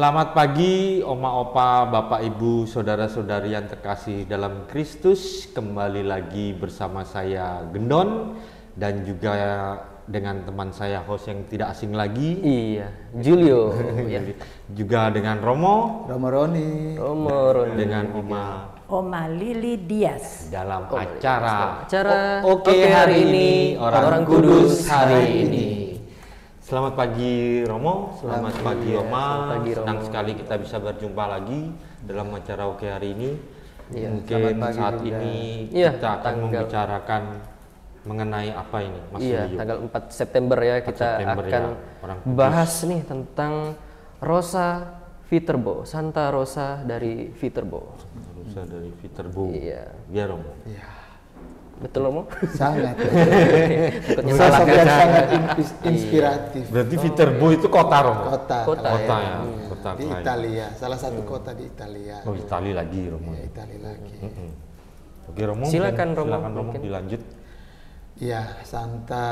Selamat pagi Oma Opa, Bapak Ibu, Saudara-saudari yang terkasih dalam Kristus. Kembali lagi bersama saya Gendon dan juga dengan teman saya host yang tidak asing lagi. Iya, Julio. Ya. Juga dengan Romo Roni. Dengan Oma Lili Dias. dalam acara Oke hari ini orang Kudus hari ini. Selamat pagi Romo, selamat pagi Oma. selamat pagi, Romo. Senang sekali kita bisa berjumpa lagi dalam acara Oke hari ini. Iya, Mungkin selamat pagi saat juga. ini Iya, kita akan tanggal- membicarakan mengenai apa ini, Mas Iya, Julio? tanggal 4 September ya kita September akan ya, orang Kudus. bahas nih tentang Rosa Viterbo, Santa Rosa dari Viterbo. Rosa dari Viterbo. Iya. Ya Romo. Betul Romo? Sangat. Takutnya salah Sosok yang kata. sangat inspiratif. Berarti Viterbo itu kota Romo. Kota. Kota kalau Kota saya- ya, kota Di lain. Italia, salah satu kota di Italia. Oh, Itali lagi Romo. Ya, Italia lagi. Oke Romo. Silakan, mungkin- Romo, Silakan Romo mungkin. dilanjut. Ya, Santa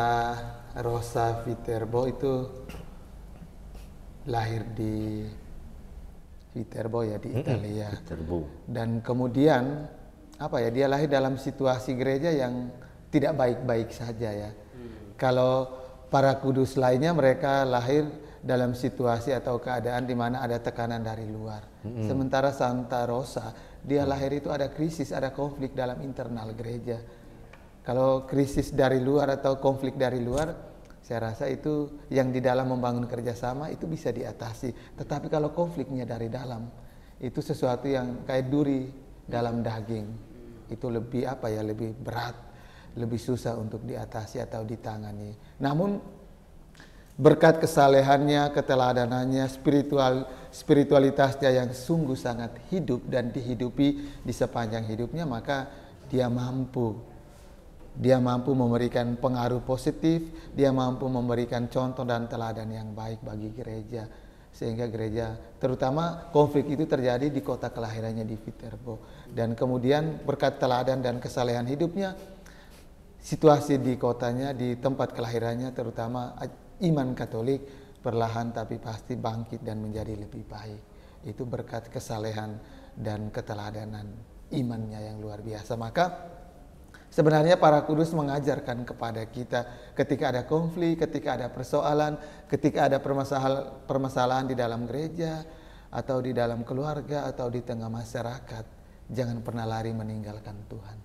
Rosa Viterbo itu lahir di Viterbo ya di Italia. Viterbo. Dan kemudian apa ya, dia lahir dalam situasi gereja yang tidak baik-baik saja ya. Kalau para kudus lainnya mereka lahir dalam situasi atau keadaan di mana ada tekanan dari luar. Sementara Santa Rosa dia lahir itu ada krisis, ada konflik dalam internal gereja. Kalau krisis dari luar atau konflik dari luar, saya rasa itu yang di dalam membangun kerjasama itu bisa diatasi. Tetapi kalau konfliknya dari dalam, itu sesuatu yang kayak duri dalam daging. Itu lebih apa ya, lebih berat, lebih susah untuk diatasi atau ditangani. Namun berkat kesalehannya, keteladanannya, spiritualitasnya yang sungguh sangat hidup dan dihidupi di sepanjang hidupnya, maka dia mampu memberikan pengaruh positif, dia mampu memberikan contoh dan teladan yang baik bagi gereja. Sehingga gereja, terutama konflik itu terjadi di kota kelahirannya di Viterbo. Dan kemudian berkat teladan dan kesalehan hidupnya, situasi di kotanya, di tempat kelahirannya terutama iman Katolik perlahan tapi pasti bangkit dan menjadi lebih baik. Itu berkat kesalehan dan keteladanan imannya yang luar biasa. Maka sebenarnya para kudus mengajarkan kepada kita ketika ada konflik, ketika ada persoalan, ketika ada permasalahan di dalam gereja atau di dalam keluarga atau di tengah masyarakat, jangan pernah lari meninggalkan Tuhan.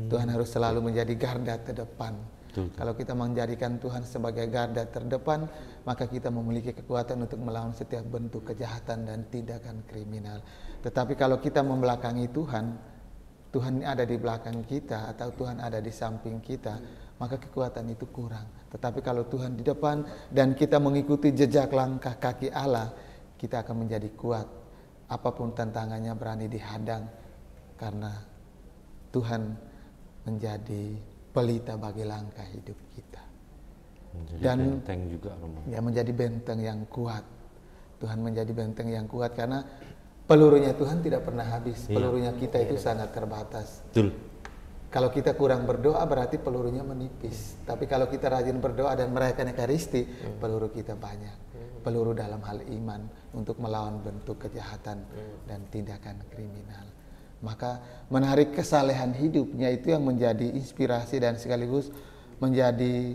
Tuhan harus selalu menjadi garda terdepan. Kalau kita menjadikan Tuhan sebagai garda terdepan, maka kita memiliki kekuatan untuk melawan setiap bentuk kejahatan dan tindakan kriminal. Tetapi kalau kita membelakangi Tuhan, Tuhan ada di belakang kita atau Tuhan ada di samping kita, maka kekuatan itu kurang. Tetapi kalau Tuhan di depan dan kita mengikuti jejak langkah kaki Allah, kita akan menjadi kuat. Apapun tantangannya berani dihadang karena Tuhan menjadi pelita bagi langkah hidup kita. Menjadi Dan benteng juga Romo. ya menjadi benteng yang kuat. Tuhan menjadi benteng yang kuat karena pelurunya Tuhan tidak pernah habis. Pelurunya kita itu sangat terbatas. Betul. Kalau kita kurang berdoa berarti pelurunya menipis. Tapi kalau kita rajin berdoa dan merayakan Ekaristi, peluru kita banyak. Peluru dalam hal iman untuk melawan bentuk kejahatan dan tindakan kriminal. Maka menarik kesalehan hidupnya itu yang menjadi inspirasi dan sekaligus menjadi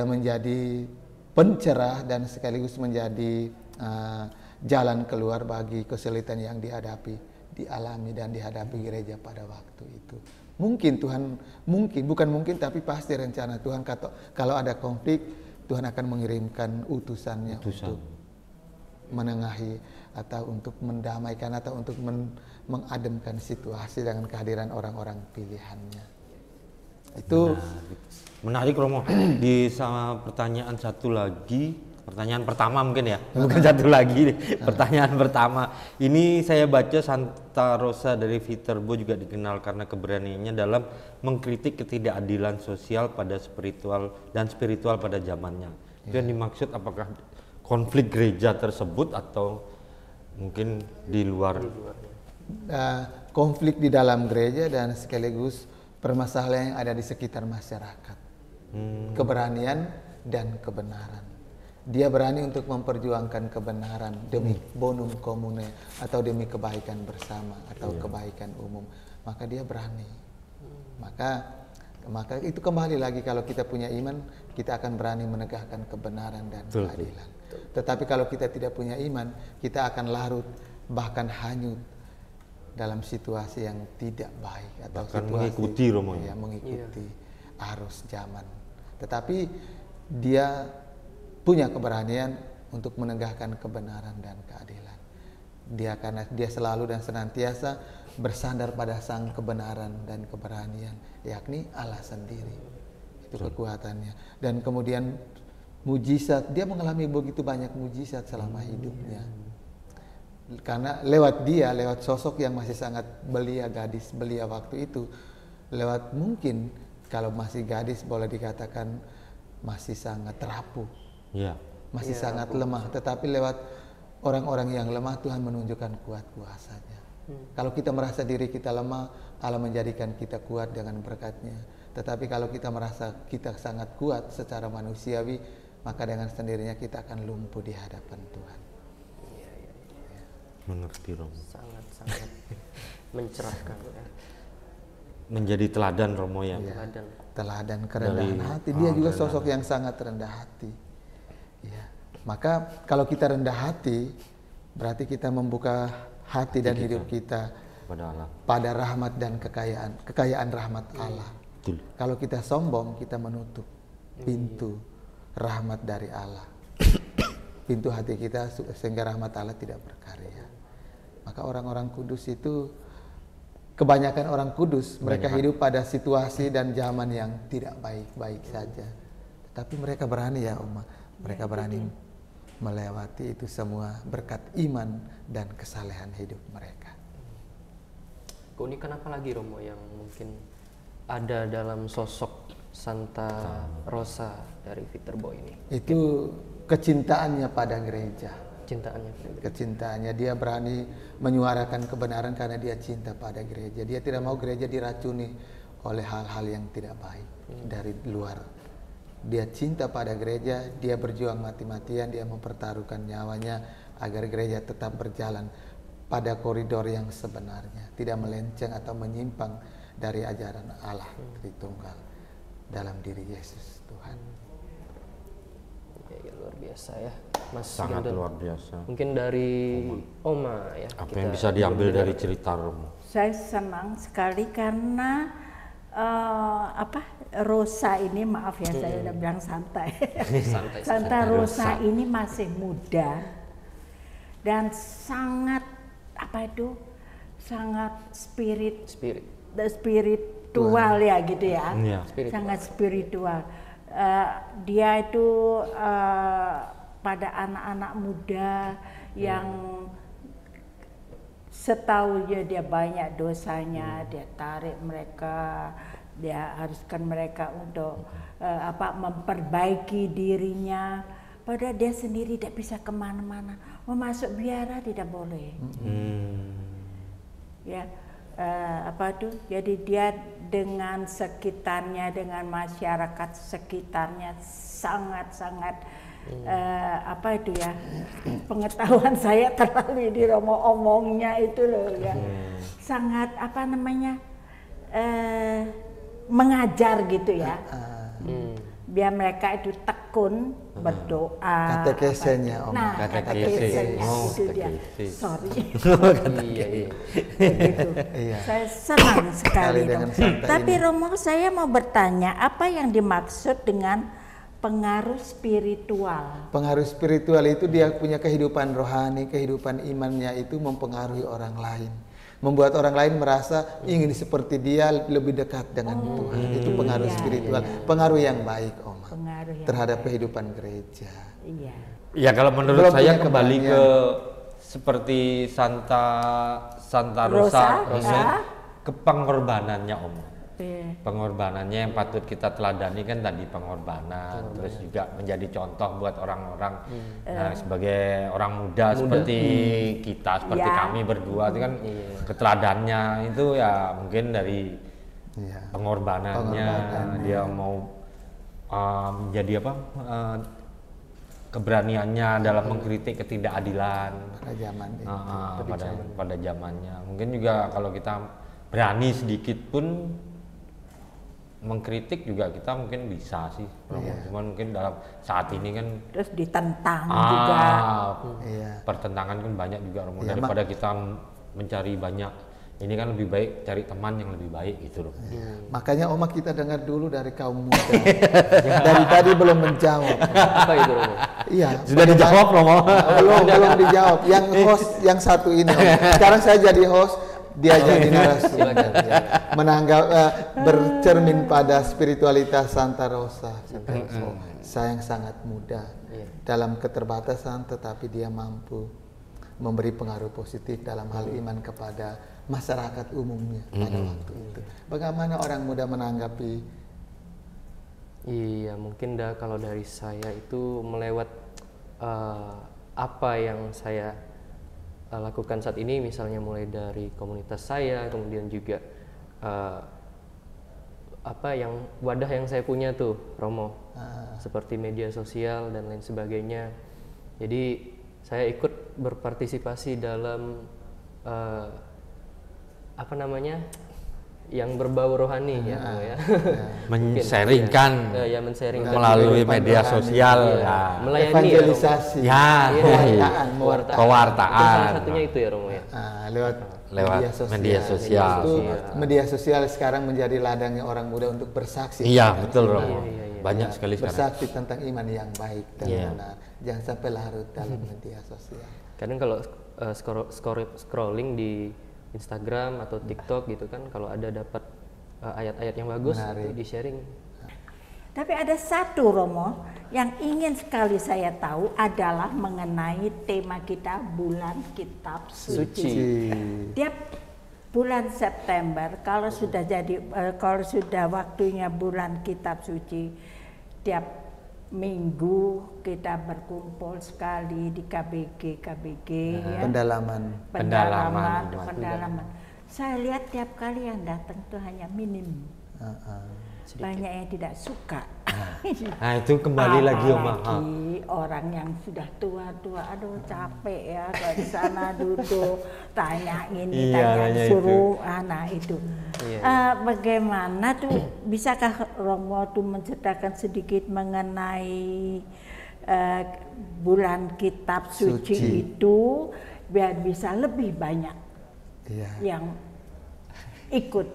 menjadi pencerah dan sekaligus menjadi jalan keluar bagi kesulitan yang dialami dan dihadapi gereja pada waktu itu. Bukan mungkin tapi pasti rencana Tuhan kalau ada konflik, Tuhan akan mengirimkan utusannya untuk menengahi atau untuk mendamaikan atau untuk mengademkan situasi dengan kehadiran orang-orang pilihannya. Itu Menarik Romo. Di sama pertanyaan satu lagi, pertanyaan pertama mungkin ya, bukan satu lagi nih. Pertanyaan pertama, ini saya baca Santa Rosa dari Viterbo juga dikenal karena keberaniannya dalam mengkritik ketidakadilan sosial pada spiritual pada zamannya. Itu yang dimaksud apakah konflik gereja tersebut atau mungkin di luar? Konflik di dalam gereja dan sekaligus permasalahan yang ada di sekitar masyarakat. Keberanian dan kebenaran. dia berani untuk memperjuangkan kebenaran demi bonum comune atau demi kebaikan bersama atau kebaikan umum, maka dia berani. Maka itu kembali lagi, kalau kita punya iman, kita akan berani menegakkan kebenaran dan keadilan. Tetapi kalau kita tidak punya iman, kita akan larut bahkan hanyut dalam situasi yang tidak baik atau bahkan situasi mengikuti Romo. Ya, mengikuti arus zaman. Tetapi dia punya keberanian untuk menegakkan kebenaran dan keadilan. Karena dia selalu dan senantiasa bersandar pada sang kebenaran dan keberanian, yakni Allah sendiri. Itu kekuatannya. Dan kemudian mujizat, dia mengalami begitu banyak mujizat selama hidupnya. Karena lewat sosok yang masih sangat belia, gadis belia waktu itu, lewat mungkin kalau masih gadis boleh dikatakan masih sangat rapuh, masih sangat lemah. Tetapi lewat orang-orang yang lemah, Tuhan menunjukkan kuat kuasanya. Kalau kita merasa diri kita lemah, Allah menjadikan kita kuat dengan berkat-Nya. Tetapi kalau kita merasa kita sangat kuat secara manusiawi, maka dengan sendirinya kita akan lumpuh di hadapan Tuhan. Mengerti Romo. Sangat mencerahkan ya. Menjadi teladan Romo ya. Teladan kerendahan hati. Dia juga sosok yang sangat rendah hati. Ya. Maka kalau kita rendah hati, berarti kita membuka hati dan hidup kita pada rahmat dan kekayaan rahmat Allah. Kalau kita sombong, kita menutup pintu rahmat dari Allah, pintu hati kita, sehingga rahmat Allah tidak berkarya. Maka orang-orang kudus itu, kebanyakan orang kudus, mereka hidup pada situasi dan zaman yang tidak baik-baik saja. Tapi mereka berani ya Oma, mereka berani melewati itu semua berkat iman dan kesalehan hidup mereka. Keunikan apa lagi Romo yang mungkin ada dalam sosok Santa Rosa dari Viterbo ini? Itu kecintaannya pada gereja. Kecintaannya, dia berani menyuarakan kebenaran karena dia cinta pada gereja. Dia tidak mau gereja diracuni oleh hal-hal yang tidak baik dari luar. Dia cinta pada gereja, dia berjuang mati-matian, dia mempertaruhkan nyawanya agar gereja tetap berjalan pada koridor yang sebenarnya, tidak melenceng atau menyimpang dari ajaran Allah Tritunggal dalam diri Yesus Tuhan. Ya, luar biasa ya, Mas. Sangat luar biasa. Mungkin dari Oma ya. Apa yang bisa diambil dari cerita Romo? Saya senang sekali karena Rosa ini, maaf ya saya udah bilang santai. Santa Rosa ini masih muda dan sangat sangat spiritual ya gitu ya. Sangat spiritual. Dia itu pada anak-anak muda yang setahunya dia banyak dosanya, dia tarik mereka, dia haruskan mereka untuk memperbaiki dirinya. Padahal dia sendiri tidak bisa kemana-mana, mau masuk biara tidak boleh. Ya, jadi dia dengan sekitarnya, dengan masyarakat sekitarnya sangat-sangat pengetahuan saya terlalu di Romo omongnya itu loh ya, sangat mengajar gitu ya, biar mereka itu tekun berdoa. Katekesenya Om. Nah, katekesenya itu dia. Sorry. Begitu. Saya senang sekali dong. Tapi Romo, saya mau bertanya, apa yang dimaksud dengan pengaruh spiritual? Pengaruh spiritual itu dia punya kehidupan rohani, kehidupan imannya itu mempengaruhi orang lain, membuat orang lain merasa ingin seperti dia, lebih dekat dengan Tuhan. Itu pengaruh spiritual, pengaruh yang baik Oma, terhadap kehidupan gereja. Iya. Ya kalau menurut saya kembali ke seperti Santa Rosa, ke pengorbanannya Om. Pengorbanannya yang patut kita teladani kan tadi pengorbanan, terus juga menjadi contoh buat orang-orang sebagai orang muda seperti kita, seperti kami berdua itu kan keteladannya itu ya mungkin dari pengorbanannya. Dia mau menjadi keberaniannya dalam mengkritik ketidakadilan pada zaman itu. pada zamannya. Mungkin juga kalau kita berani sedikit pun mengkritik juga kita mungkin bisa sih, cuman mungkin dalam saat ini kan Terus ditentang juga. pertentangan kan banyak juga Romo, daripada kita mencari banyak, ini kan lebih baik cari teman yang lebih baik gitu loh. Makanya Oma kita dengar dulu dari kaum muda. Dari tadi belum menjawab. Apa itu Romo? Iya. Sudah dijawab Romo. Belum dijawab. Yang host yang satu ini. Sekarang saya jadi host, dia jadi narasumber. Menanggap bercermin pada spiritualitas Santa Rosa. Saya yang sangat muda dalam keterbatasan, tetapi dia mampu memberi pengaruh positif dalam hal iman kepada masyarakat umumnya pada waktu itu. Bagaimana orang muda menanggapi? Iya, mungkin kalau dari saya itu melewat apa yang saya lakukan saat ini, misalnya mulai dari komunitas saya, kemudian juga wadah yang saya punya tuh Romo, seperti media sosial dan lain sebagainya. Jadi saya ikut berpartisipasi dalam yang berbau rohani ya. Men-sharingkan men-sharingkan melalui media sosial, melayani evangelisasi, pewartaan. Salah satunya itu ya Romo ya. Lewat media sosial. Media sosial sekarang menjadi ladangnya orang muda untuk bersaksi. Iya, betul Romo. Banyak sekali sekarang. Bersaksi tentang iman yang baik dan benar. Jangan sampai larut dalam media sosial. Kadang kalau scrolling di Instagram atau TikTok gitu kan, kalau ada dapat ayat-ayat yang bagus itu di-sharing. Tapi ada satu Romo yang ingin sekali saya tahu adalah mengenai tema kita bulan kitab suci. Tiap bulan September kalau sudah waktunya bulan kitab suci, tiap minggu kita berkumpul sekali di KBG ya. Pendalaman. Saya lihat tiap kali yang datang tuh hanya minim. Banyak yang tidak suka. Nah itu kembali lagi Oma. Orang yang sudah tua-tua, aduh capek ya kalau di sana duduk tanya ini, tanya suruh anak itu. Bagaimana tuh, bisakah Romo tuh menceritakan sedikit mengenai bulan kitab suci itu biar bisa lebih banyak yang ikut.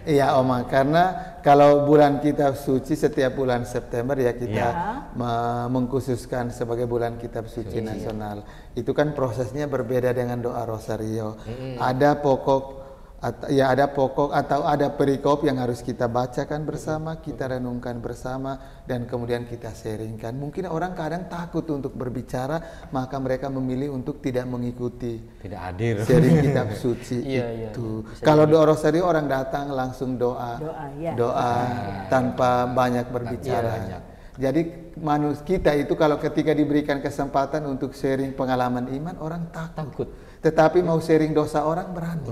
Iya Oma, karena kalau bulan kitab suci setiap bulan September ya kita mengkhususkan sebagai bulan kitab suci nasional. Itu kan prosesnya berbeda dengan doa rosario. Ada pokok atau ada perikop yang harus kita bacakan bersama, kita renungkan bersama, dan kemudian kita sharingkan. Mungkin orang kadang takut untuk berbicara, maka mereka memilih untuk tidak mengikuti, tidak hadir sharing kitab suci itu. Kalau doa rosario orang datang langsung doa tanpa banyak berbicara. Jadi kita itu kalau ketika diberikan kesempatan untuk sharing pengalaman iman, orang takut. Tetapi mau sharing dosa orang berani.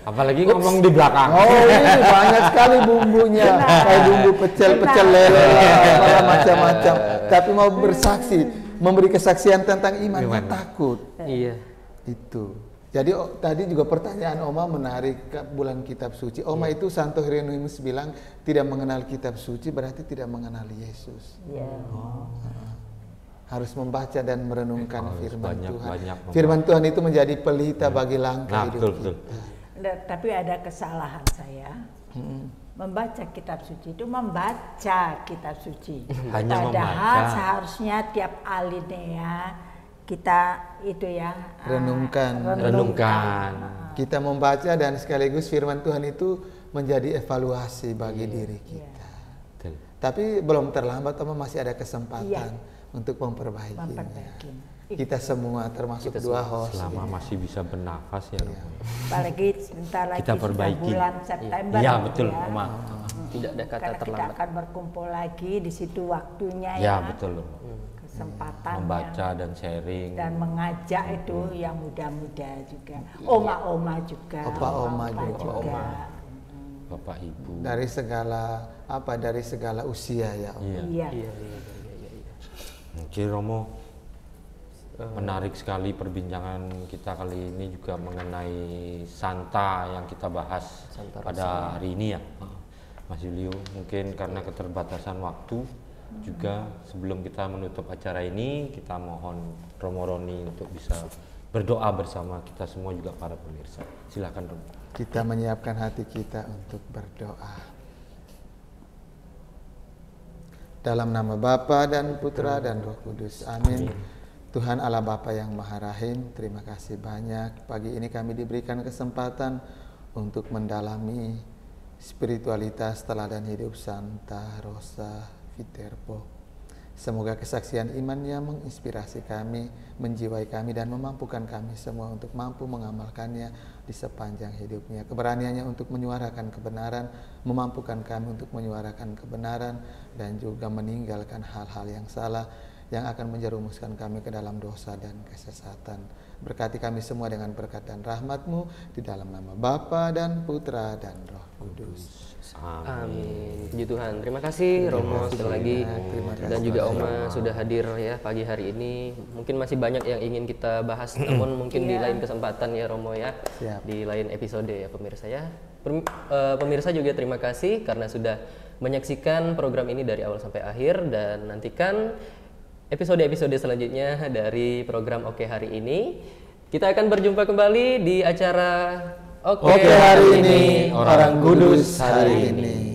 Apalagi ngomong di belakang. Oh ini banyak sekali bumbunya. Kayak bumbu pecel lele, macam-macam. Tapi mau bersaksi, memberi kesaksian tentang imannya takut. Iya. Itu. Jadi tadi juga pertanyaan Oma menarik ke bulan kitab suci. Oma itu Santo Hieronymus bilang tidak mengenal kitab suci berarti tidak mengenal Yesus. Harus membaca dan merenungkan firman Tuhan. Firman Tuhan itu menjadi pelita bagi langkah hidup kita. Tapi ada kesalahan saya. Membaca kitab suci itu membaca kitab suci. Padahal seharusnya tiap alinea kita itu renungkan. Kita membaca dan sekaligus firman Tuhan itu menjadi evaluasi bagi diri kita. Tapi belum terlambat, masih ada kesempatan untuk memperbaikinya. Kita semua termasuk dua host. Selama masih bisa bernafas ya. Apalagi sebentar lagi kita perbaiki. Bulan September. Iya betul, Oma. Tidak ada kata terlambat. Kita akan berkumpul lagi di situ waktunya betul. Kesempatan membaca dan sharing dan mengajak itu yang muda-muda juga, oma-oma juga, opa-oma juga. Bapak Ibu. Dari segala usia ya. Iya. Oke Romo, menarik sekali perbincangan kita kali ini juga mengenai Santa yang kita bahas Santa pada hari ini ya, Mas Julio. Mungkin karena keterbatasan waktu juga, sebelum kita menutup acara ini, kita mohon Romo Roni untuk bisa berdoa bersama kita semua juga para pemirsa. Silakan Romo. Kita menyiapkan hati kita untuk berdoa. Dalam nama Bapa dan Putra dan Roh Kudus. Amin. Tuhan Allah Bapa yang Maha Rahim, terima kasih banyak. Pagi ini kami diberikan kesempatan untuk mendalami spiritualitas teladan hidup Santa Rosa Viterbo. Semoga kesaksian imannya menginspirasi kami, menjiwai kami, dan memampukan kami semua untuk mampu mengamalkannya di sepanjang hidupnya. Keberaniannya untuk menyuarakan kebenaran, memampukan kami untuk menyuarakan kebenaran, dan juga meninggalkan hal-hal yang salah yang akan menjerumuskan kami ke dalam dosa dan kesesatan. Berkati kami semua dengan berkat dan rahmat-Mu, di dalam nama Bapa dan Putra dan Roh Kudus. Amin. Puji Tuhan. Terima kasih Romo sekali lagi, dan juga Oma sudah hadir ya pagi hari ini. Mungkin masih banyak yang ingin kita bahas, namun mungkin di lain kesempatan ya Romo ya. Siap. Di lain episode ya pemirsa ya. Pemirsa juga terima kasih karena sudah menyaksikan program ini dari awal sampai akhir, dan nantikan episode-episode selanjutnya dari program Oke Hari Ini. Kita akan berjumpa kembali di acara Oke Hari Ini, Orang Kudus Hari Ini.